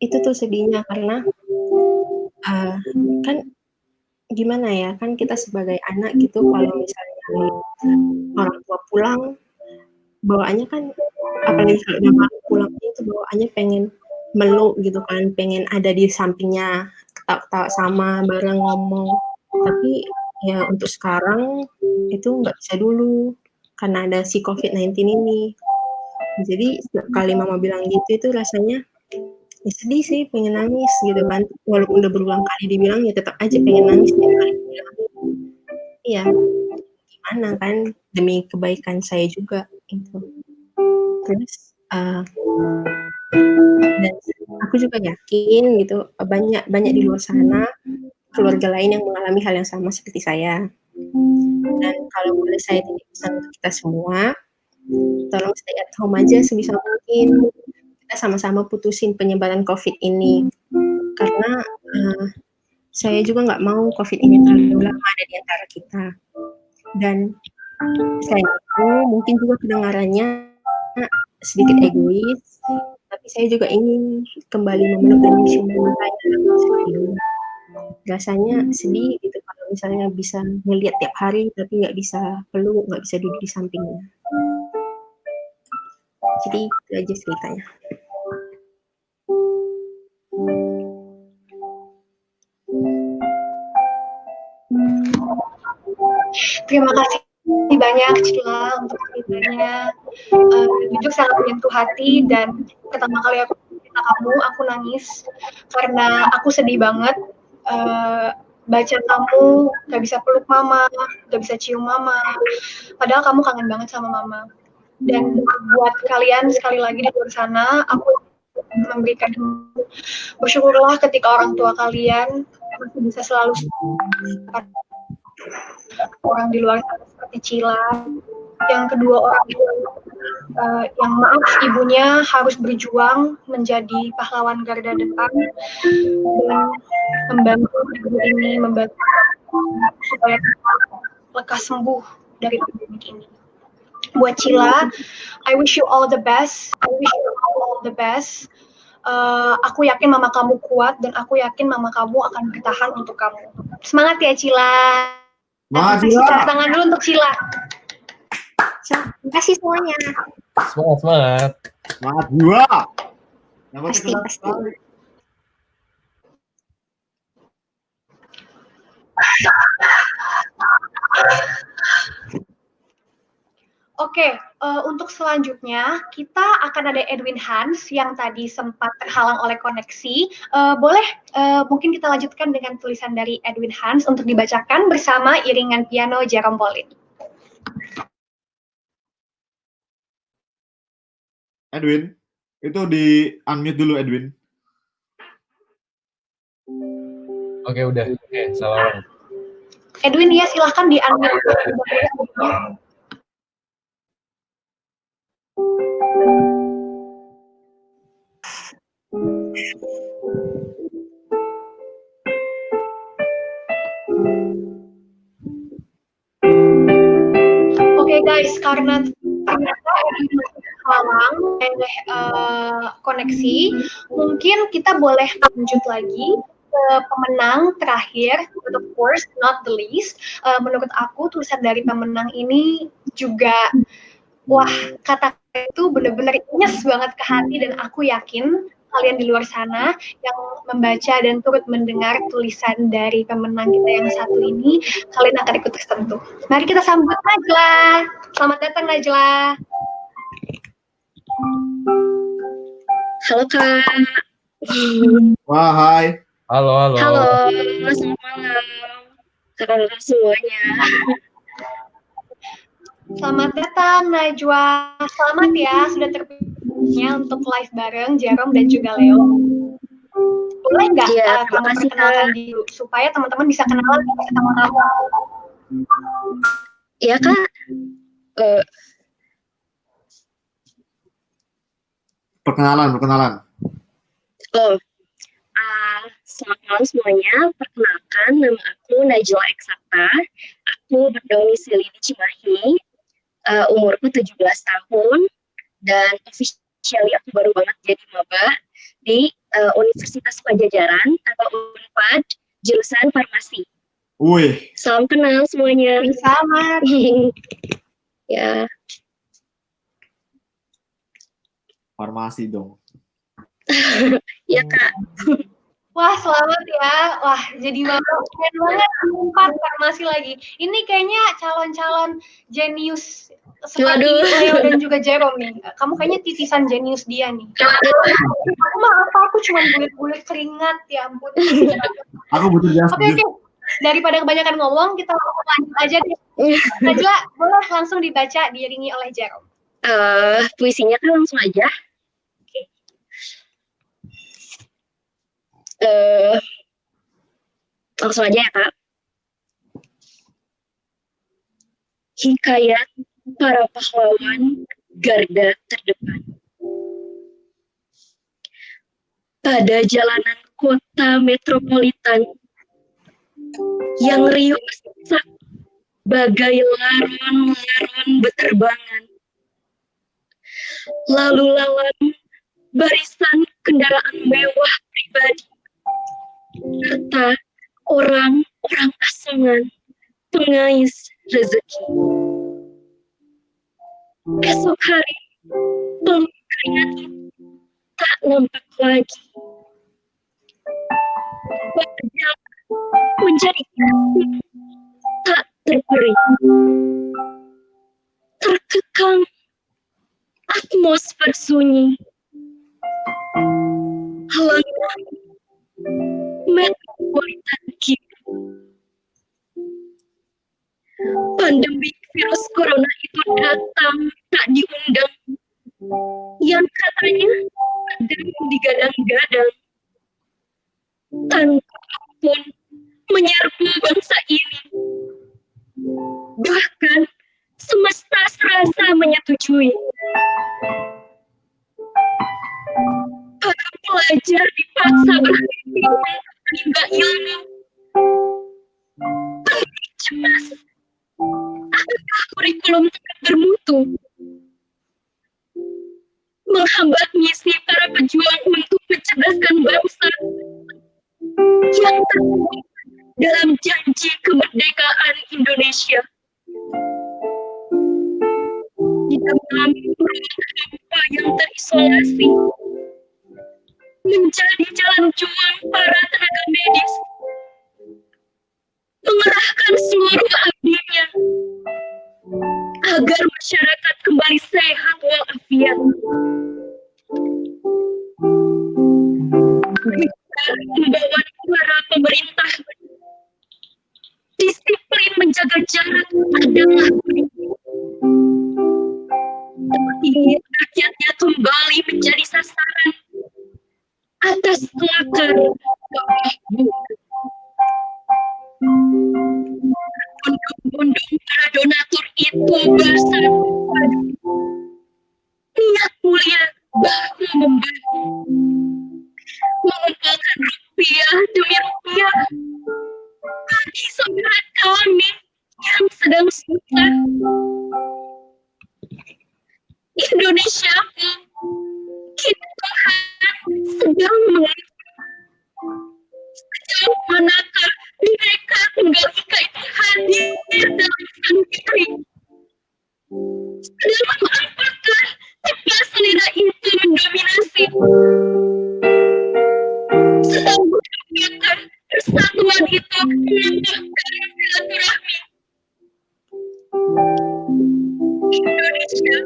itu tuh sedihnya karena kan gimana ya, kan kita sebagai anak gitu kalau misalnya orang tua pulang, bawaannya kan apalagi kalau udah malam pulangnya itu bawaannya pengen meluk gitu kan, pengen ada di sampingnya, ketawa-ketawa sama, bareng ngomong. Tapi ya untuk sekarang itu nggak bisa dulu karena ada si COVID-19 ini. Jadi setiap kali mama bilang gitu itu rasanya ya sedih sih, pengen nangis gitu kan. Walaupun udah berulang kali dibilang ya tetap aja pengen nangis setiap kali dibilang. Iya, gimana kan demi kebaikan saya juga itu. Terus dan aku juga yakin gitu banyak di luar sana keluarga lain yang mengalami hal yang sama seperti saya. Dan kalau boleh saya titip pesan untuk kita semua, tolong stay at home aja sebisa mungkin. Kita sama-sama putusin penyebaran COVID ini. Karena saya juga nggak mau COVID ini terlalu lama ada di antara kita. Dan saya itu mungkin juga kedengarannya sedikit egois, tapi saya juga ingin kembali memeluk dan mencium saya. Rasanya sedih gitu kalau misalnya bisa ngelihat tiap hari tapi nggak bisa peluk, nggak bisa duduk di sampingnya. Jadi itu aja ceritanya. Terima kasih banyak Cila untuk ceritanya. Jujur sangat menyentuh hati dan pertama kali aku cerita kamu, aku nangis karena aku sedih banget baca kamu gak bisa peluk mama, gak bisa cium mama, padahal kamu kangen banget sama mama. Dan buat kalian sekali lagi di luar sana, aku memberikan bersyukurlah ketika orang tua kalian masih bisa selalu orang di luar sana seperti Cila. Yang kedua orang yang maaf ibunya harus berjuang menjadi pahlawan garda depan dan membantu negeri ini, membantu supaya lekas sembuh dari pandemi ini. Buat Cila, I wish you all the best. I wish you all the best. Aku yakin mama kamu kuat dan aku yakin mama kamu akan bertahan untuk kamu. Semangat ya Cila. Semangat Kasih Cila. tepuk tangan dulu untuk Cila. Terima kasih semuanya. Semangat. Semangat jiwa. Pasti. Oke, untuk selanjutnya kita akan ada Edwin Hans yang tadi sempat terhalang oleh koneksi. Boleh mungkin kita lanjutkan dengan tulisan dari Edwin Hans untuk dibacakan bersama iringan piano Jerome Pauline. Edwin, itu di unmute dulu Edwin. Oke, udah. Oke, salah orang. Edwin ya silahkan di unmute. Oke guys, karena ternyata halang koneksi, mungkin kita boleh lanjut lagi ke pemenang terakhir, but of course not the least. Menurut aku tulisan dari pemenang ini juga wah, kata itu benar-benar nyes banget ke hati dan aku yakin kalian di luar sana yang membaca dan turut mendengar tulisan dari pemenang kita yang satu ini, kalian akan ikut tersentuh. Mari kita sambut Najla. Selamat datang Najla. Halo Kak. Wah, hai. Halo. Halo, selamat malam. Kakak-kakak semuanya. Selamat datang Najwa. Selamat ya sudah terpilihnya untuk live bareng Jerome dan juga Leo. Boleh nggak kamu perkenalkan dulu supaya teman-teman bisa kenalan sama kamu? Iya Kak. Perkenalan. Selamat malam semuanya. Perkenalkan, nama aku Najla Eksakta. Aku berdomisili di Cimahi. Umurku 17 tahun dan officially aku baru banget jadi maba di Universitas Pajajaran atau Unpad jurusan farmasi. Wih. Salam kenal semuanya. Selamat. Ya. Farmasi dong. Iya Kak. Wah, selamat ya. Wah, jadi mama keren banget 4 farmasi lagi. Ini kayaknya calon-calon jenius seperti Waduh. Leo dan juga Jerome nih. Kamu kayaknya titisan jenius dia nih. Aku mah apa? Aku cuma bulit-bulit keringat, ya ampun. Aku butuh jas. Oke. Daripada kebanyakan ngomong, kita langsung lanjut aja deh. Najla, boleh langsung dibaca diiringi oleh Jerome. Puisinya kan langsung aja. Oke. Langsung aja ya, Kak. Hikayat para pahlawan garda terdepan. Pada jalanan kota metropolitan yang riuh sesak bagai laron-laron beterbangan. Lalu lalang barisan kendaraan mewah pribadi serta orang-orang asongan pengais rezeki. Esok hari peluk keringat tak nampak lagi. Wajah menjadi tak terperi. Terkekang atmosfer sunyi. Langkah metropolitan kita. Pandemi virus corona itu datang tak diundang. Yang katanya sedang digadang-gadang. Tanpa ampun menyerbu bangsa ini. Bahkan semesta serasa menyetujui. Para pelajar dipaksa berhenti untuk menimba ilmu. Pendidik cemas. Apakah kurikulum tetap bermutu? Menghambat misi para pejuang untuk mencerdaskan bangsa yang tertuang dalam janji kemerdekaan Indonesia. Di dalam ruang hampa yang terisolasi, menjadi jalan juang para tenaga medis, mengerahkan seluruh abdinya agar masyarakat kembali sehat walafiat. Membawa suara pemerintah, disiplin menjaga jarak adalah prinsip. Ingin rakyatnya kembali menjadi sasaran atas kelakar Bondong-bondong para donatur itu bersatu padu. Niat mulia bahu membahu. Mengumpulkan rupiah demi rupiah bagi saudara kami yang sedang susah. Indonesiaku, kita Tuhan sedang menguji. Sejauh manakah Bhinneka Tunggal Ika itu hadir dalam sang fitri? Dalam apakah tepat selera itu mendominasi? Sedang apakah persatuan itu menambahkan silaturahmi? Indonesia,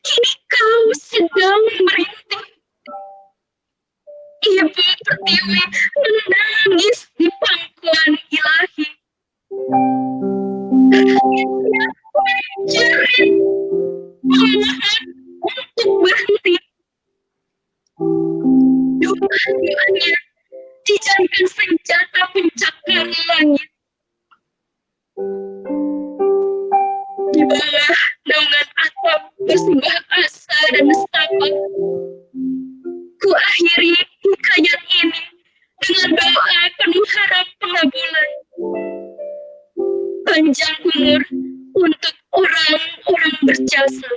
kini kau sedang merintih. Ibu Pertiwi menangis di pangkuan ilahi. Rakyatnya menjerit, memohon untuk berhenti. Doa-doanya dijadikan senjata pencakar langit. Di bawah naungan atap bersimbah asa dan nestapa, ku akhiri hikayat ini dengan doa penuh harap pengabulan. Panjang umur untuk orang-orang berjasa.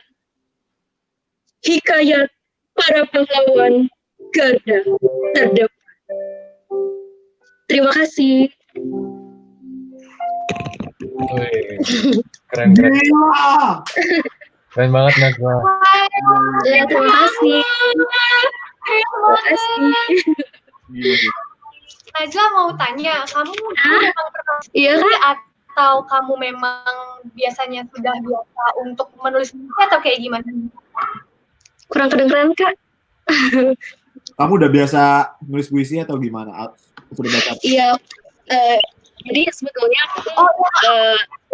Hikayat para pahlawan garda terdepan. Terima kasih. Wih, keren. Keren banget Najwa. Ya, terima kasih. Terima kasih. Najla mau tanya, kamu memang pernah Iya kan? atau kamu memang biasanya sudah biasa untuk menulis buku atau kayak gimana? Kurang kedengeran Kak. Kamu udah biasa nulis puisi atau gimana? Sudah baca? Iya. Jadi sebetulnya aku tuh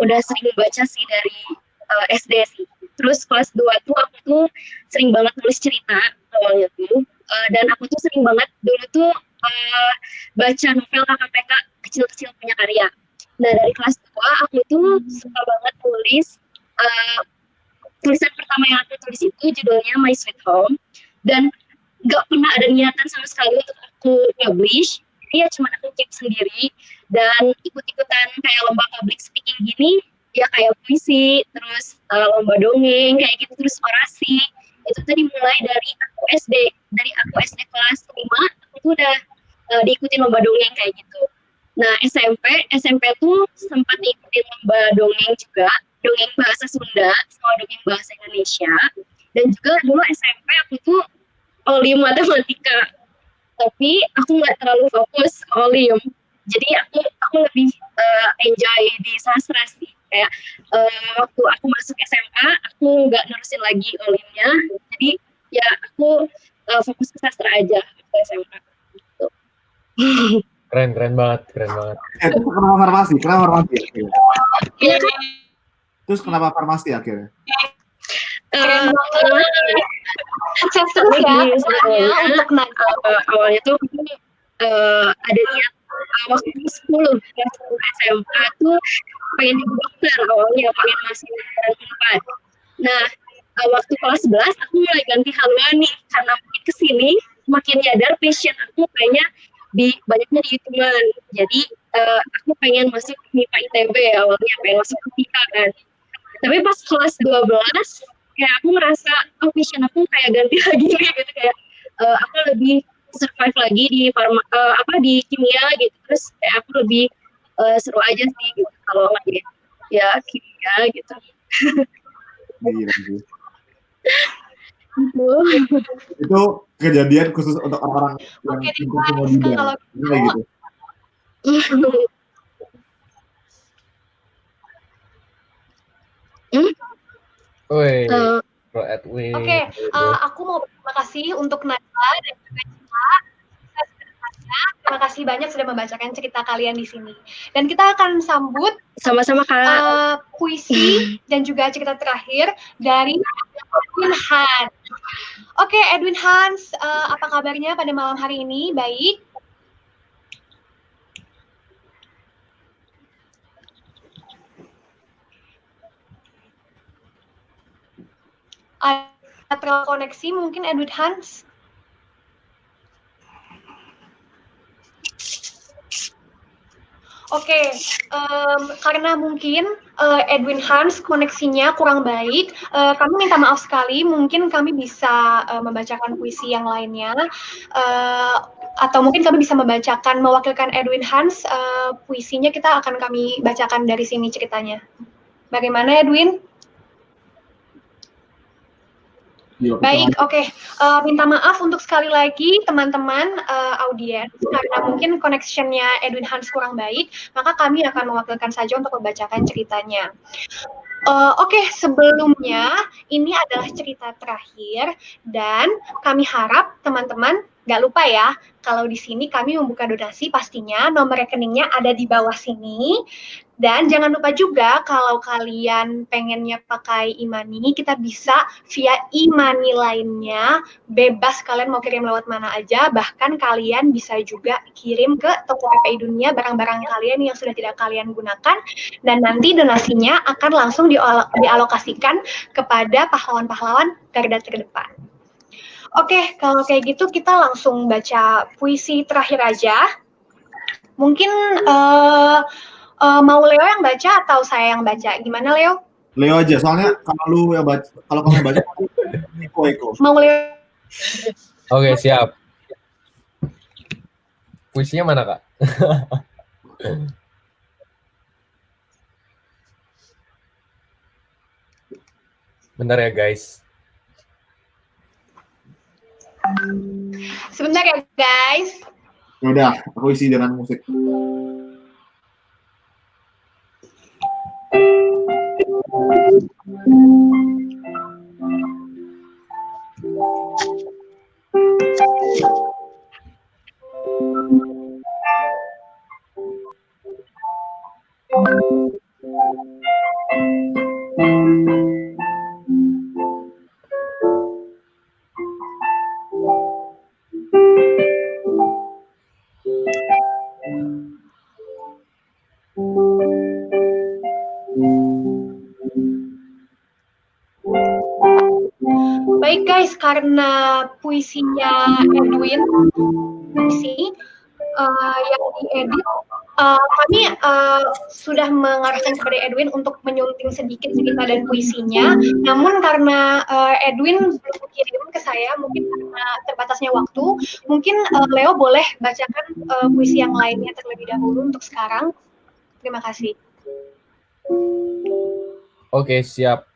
udah sering baca sih dari SD sih. Terus kelas 2 tuh aku tuh sering banget nulis cerita awalnya tuh. Dan aku tuh sering banget dulu tuh baca novel KKPK kecil-kecil punya karya. Nah dari kelas 2 aku tuh suka banget tulis. Tulisan pertama yang aku tulis itu judulnya My Sweet Home. Dan gak pernah ada niatan sama sekali untuk aku publish. Jadi ya cuma aku keep sendiri. Dan ikut-ikutan kayak lomba public speaking gini, ya kayak puisi, terus lomba dongeng, kayak gitu, terus orasi. Itu tuh dimulai dari aku SD. Dari aku SD kelas 5, aku tuh udah diikutin lomba dongeng kayak gitu. Nah, SMP tuh sempat diikutin lomba dongeng juga, dongeng bahasa Sunda, sama dongeng bahasa Indonesia. Dan juga dulu SMP aku tuh Olim matematika. Tapi aku nggak terlalu fokus Olim. Jadi aku lebih enjoy di sastra sih. Kayak waktu aku masuk SMA, aku nggak nerusin lagi Olimnya. Jadi ya aku fokus ke sastra aja waktu SMA. Gitu. Keren banget. Terus kenapa farmasi? Iya kan? Terus kenapa farmasi akhirnya? Sukses terus ya pokoknya untuk Najla. Awalnya tuh ada niat waktu kelas 10 SMA tuh pengen jadi dokter awalnya, pengen masuk kedokteran 4. Nah waktu kelas 11 aku mulai ganti haluan nih karena makin kesini makin nyadar passion aku kayaknya banyaknya di hitungan. Jadi aku pengen masuk MIPA ITB awalnya, pengen masuk FISIKA kan. Tapi pas kelas 12 kayak aku ngerasa passion aku kayak ganti lagi gitu, kayak aku lebih survive lagi di di kimia gitu. Terus kayak aku lebih seru aja sih gitu kalau lagi ya kimia gitu. Itu kejadian khusus untuk orang-orang yang Oke, mau bidang. kalau Gitu. Woi, Bro Edwin. Oke, aku mau berterima kasih untuk Najla dan juga Cika. Terima kasih banyak sudah membacakan cerita kalian di sini. Dan kita akan sambut sama-sama Kak. Puisi dan juga cerita terakhir dari Edwin Hans. Oke, Edwin Hans, apa kabarnya pada malam hari ini? Baik? Ada koneksi mungkin Edwin Hans? Oke, karena mungkin Edwin Hans koneksinya kurang baik, kami minta maaf sekali, mungkin kami bisa membacakan puisi yang lainnya, atau mungkin kami bisa mewakilkan Edwin Hans, puisinya kita akan kami bacakan dari sini ceritanya. Bagaimana Edwin? Baik, oke. Minta maaf untuk sekali lagi teman-teman audiens, karena mungkin connection-nya Edwin Hans kurang baik, maka kami akan mewakilkan saja untuk membacakan ceritanya. Oke, sebelumnya ini adalah cerita terakhir dan kami harap teman-teman nggak lupa ya, kalau di sini kami membuka donasi pastinya nomor rekeningnya ada di bawah sini. Dan jangan lupa juga kalau kalian pengennya pakai e-money, kita bisa via e-money lainnya, bebas kalian mau kirim lewat mana aja, bahkan kalian bisa juga kirim ke toko PPI Dunia barang-barang kalian yang sudah tidak kalian gunakan, dan nanti donasinya akan langsung dialokasikan kepada pahlawan-pahlawan garda terdepan. Oke, kalau kayak gitu kita langsung baca puisi terakhir aja. Mungkin mau Leo yang baca atau saya yang baca? Gimana Leo? Leo aja, soalnya kalau kamu yang baca, Eko. Mau Leo? Oke, siap. Puisinya mana, Kak? Bentar ya, guys. Sebentar ya, guys. Ya udah, aku isi dengan musik. Baik guys, karena puisinya Edwin puisi yang diedit, kami sudah mengarahkan kepada Edwin untuk menyunting sedikit cerita dan puisinya. Namun karena Edwin belum kirim ke saya, mungkin karena terbatasnya waktu, mungkin Leo boleh bacakan puisi yang lainnya terlebih dahulu untuk sekarang. Terima kasih. Oke, siap.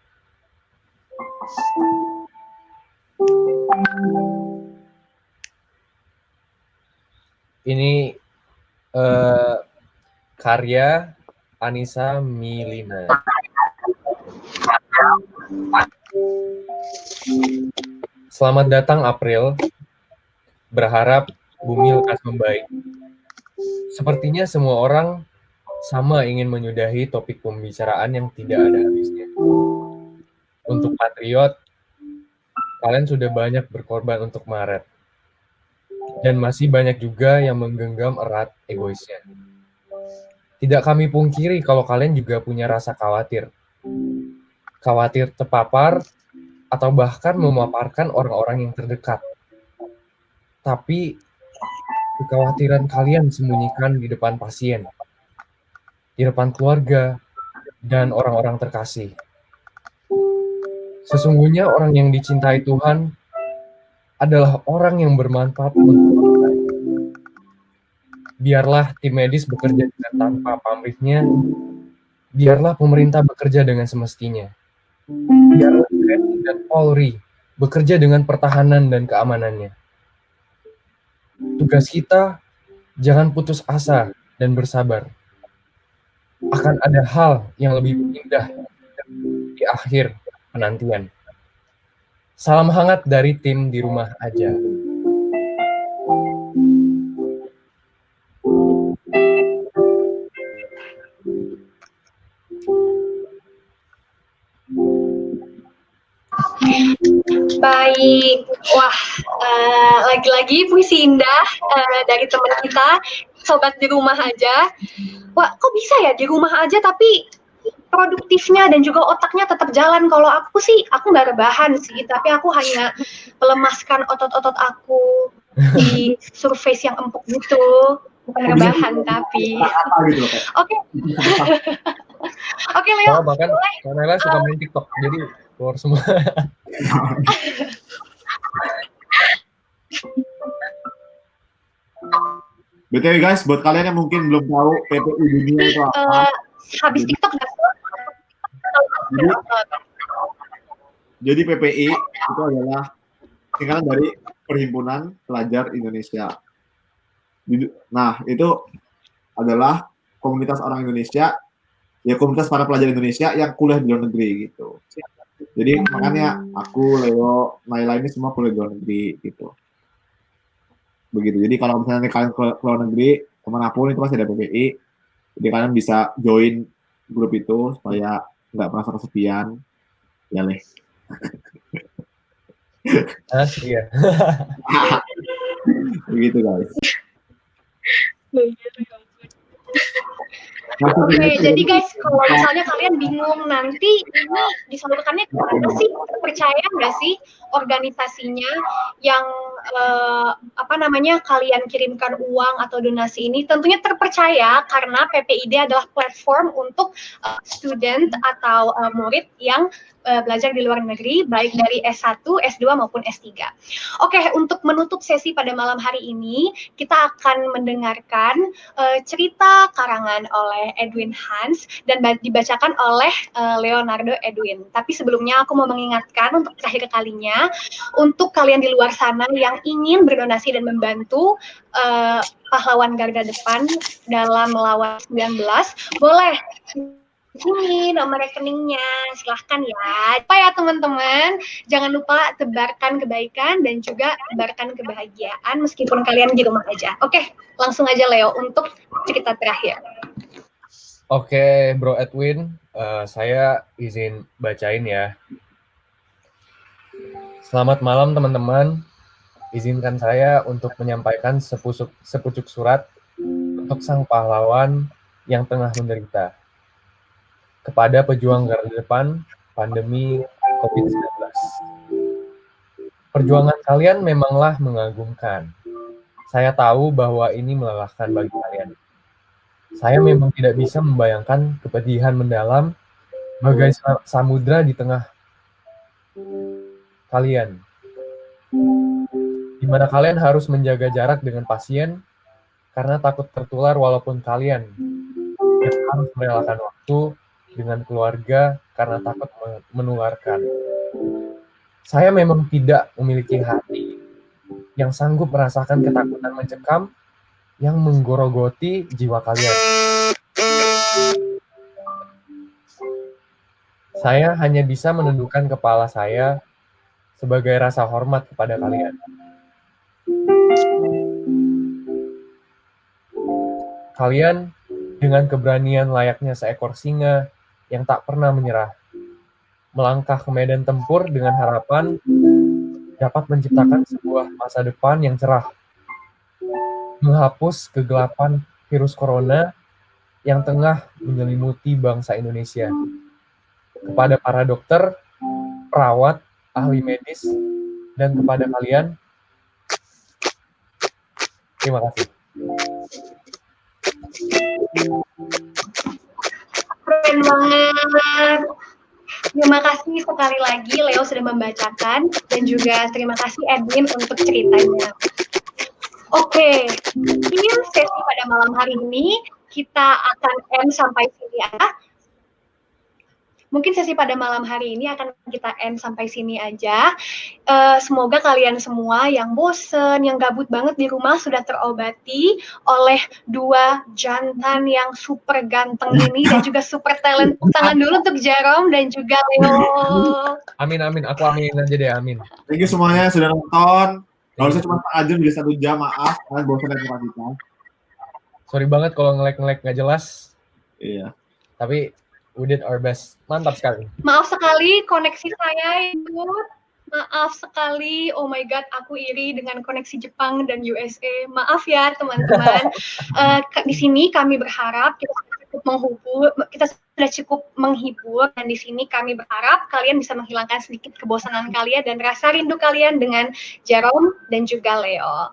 Ini karya Anissa Milina. Selamat datang April. Berharap bumi lekas membaik. Sepertinya semua orang sama ingin menyudahi topik pembicaraan yang tidak ada habisnya. Untuk patriot, kalian sudah banyak berkorban untuk Maret. Dan masih banyak juga yang menggenggam erat egoisnya. Tidak kami pungkiri kalau kalian juga punya rasa khawatir. Khawatir terpapar atau bahkan memaparkan orang-orang yang terdekat. Tapi kekhawatiran kalian sembunyikan di depan pasien, di depan keluarga, dan orang-orang terkasih. Sesungguhnya orang yang dicintai Tuhan adalah orang yang bermanfaat untuk orang lain. Biarlah tim medis bekerja dengan tanpa pamrihnya, biarlah pemerintah bekerja dengan semestinya. Biarlah TNI dan Polri bekerja dengan pertahanan dan keamanannya. Tugas kita jangan putus asa dan bersabar. Akan ada hal yang lebih indah di akhir penantian. Salam hangat dari tim di rumah aja. Baik, wah, lagi-lagi puisi indah dari teman kita, sobat di rumah aja. Wah, kok bisa ya di rumah aja tapi produktifnya dan juga otaknya tetap jalan. Kalau aku sih, aku nggak rebahan sih, tapi aku hanya melemaskan otot-otot aku di surface yang empuk gitu. Bukan rebahan tapi. Oke. Oke, Leo. Bahkan Nela suka main TikTok, jadi keluar semua. BTW guys, buat kalian yang mungkin belum tahu PPI dunia itu apa, habis TikTok nggak? Jadi PPI itu adalah singkatan dari Perhimpunan Pelajar Indonesia. Nah, itu adalah komunitas orang Indonesia, ya komunitas para pelajar Indonesia yang kuliah di luar negeri gitu. Jadi makanya aku, Leo, Naila ini semua kuliah di luar negeri gitu. Begitu. Jadi kalau misalnya kalian ke luar negeri, kemanapun itu pasti ada PPI. Jadi kalian bisa join grup itu supaya nggak merasa kesepian. Ya, Leh. Iya. Begitu guys. Oke, jadi guys, kalau misalnya kalian bingung nanti ini disalurkannya kemana sih? Percaya nggak sih organisasinya yang kalian kirimkan uang atau donasi ini? Tentunya terpercaya karena PPID adalah platform untuk student atau murid yang belajar di luar negeri, baik dari S1, S2 maupun S3. Oke, untuk menutup sesi pada malam hari ini, kita akan mendengarkan cerita karangan oleh Edwin Hans dan dibacakan oleh Leonardo Edwin. Tapi sebelumnya aku mau mengingatkan untuk terakhir kalinya, untuk kalian di luar sana yang yang ingin berdonasi dan membantu pahlawan garda depan dalam melawan 19, boleh ini nomor rekeningnya, silahkan ya. Apa ya teman-teman, jangan lupa tebarkan kebaikan dan juga tebarkan kebahagiaan meskipun kalian di rumah aja. Oke, langsung aja Leo untuk cerita terakhir. Oke, Bro Edwin, saya izin bacain ya. Selamat malam teman-teman. Izinkan saya untuk menyampaikan sepucuk surat untuk sang pahlawan yang tengah menderita. Kepada pejuang garda depan pandemi COVID-19. Perjuangan kalian memanglah mengagumkan. Saya tahu bahwa ini melelahkan bagi kalian. Saya memang tidak bisa membayangkan kepedihan mendalam bagai samudra di tengah kalian. Di mana kalian harus menjaga jarak dengan pasien karena takut tertular walaupun kalian harus merelakan waktu dengan keluarga karena takut menularkan. Saya memang tidak memiliki hati yang sanggup merasakan ketakutan mencekam yang menggerogoti jiwa kalian. Saya hanya bisa menundukkan kepala saya sebagai rasa hormat kepada kalian. Kalian dengan keberanian layaknya seekor singa yang tak pernah menyerah, melangkah ke medan tempur dengan harapan dapat menciptakan sebuah masa depan yang cerah, menghapus kegelapan virus corona yang tengah menyelimuti bangsa Indonesia. Kepada para dokter, perawat, ahli medis, dan kepada kalian, terima kasih. Keren banget. Terima kasih sekali lagi Leo sudah membacakan dan juga terima kasih Edwin untuk ceritanya. Oke, ini sesi pada malam hari ini kita akan end sampai sini ya. Mungkin sesi pada malam hari ini akan kita end sampai sini aja. Semoga kalian semua yang bosen, yang gabut banget di rumah sudah terobati oleh dua jantan yang super ganteng ini dan juga super talent. Tangan dulu untuk Jerome dan juga Leo. Amin, aku aminin aja deh, amin. Thank you semuanya sudah nonton. Kalau saya cuma setengah jam, jadi 1 jam, maaf. Kalian bosan dan kita. Sorry banget kalau nge-lag nggak jelas. Iya. Tapi we did our best. Mantap sekali. Maaf sekali koneksi saya itu. Maaf sekali. Oh my god, aku iri dengan koneksi Jepang dan USA. Maaf ya teman-teman. Di sini kami berharap kita sudah cukup menghibur dan di sini kami berharap kalian bisa menghilangkan sedikit kebosanan kalian dan rasa rindu kalian dengan Jerome dan juga Leo.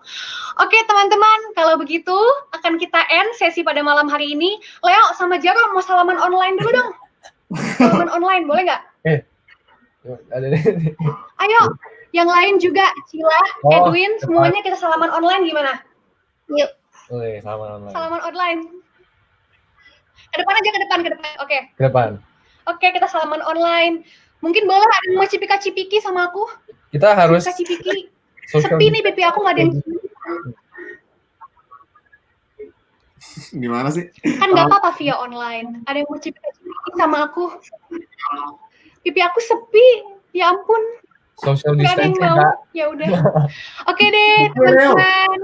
Oke teman-teman, kalau begitu akan kita end sesi pada malam hari ini. Leo sama Jerome mau salaman online dulu dong. Salaman online boleh nggak? Ayo, yang lain juga, Cila, Edwin, semuanya kita salaman online gimana? Yuk. Oke, salaman online. Salaman online. Ke depan aja, ke depan. Oke. Ke depan. Oke, kita salaman online. Mungkin boleh ada yang mau cipika-cipiki sama aku? Kita harus cipika-cipiki. Sepi nih pipi aku nggak ada yang Gimana sih? Kan nggak apa-apa via online. Ada yang mau cipika-cipiki sama aku? Pipi aku sepi. Ya ampun. Social Nggak ada yang distancing, mau. Kak. Ya udah. Oke deh, teman-teman.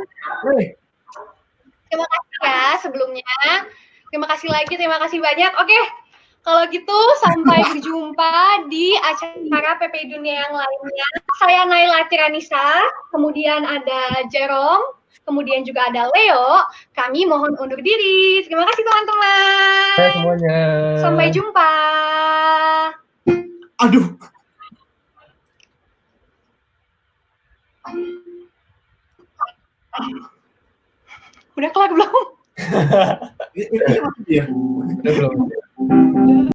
Terima kasih ya sebelumnya. Terima kasih banyak. Oke, kalau gitu sampai berjumpa di acara PPI Dunia yang lainnya. Saya Naila Tiranisa, kemudian ada Jerome, kemudian juga ada Leo. Kami mohon undur diri. Terima kasih teman-teman. Hai semuanya. Sampai jumpa. Aduh. Udah kelar belum? Ini masih dia. Udah belum?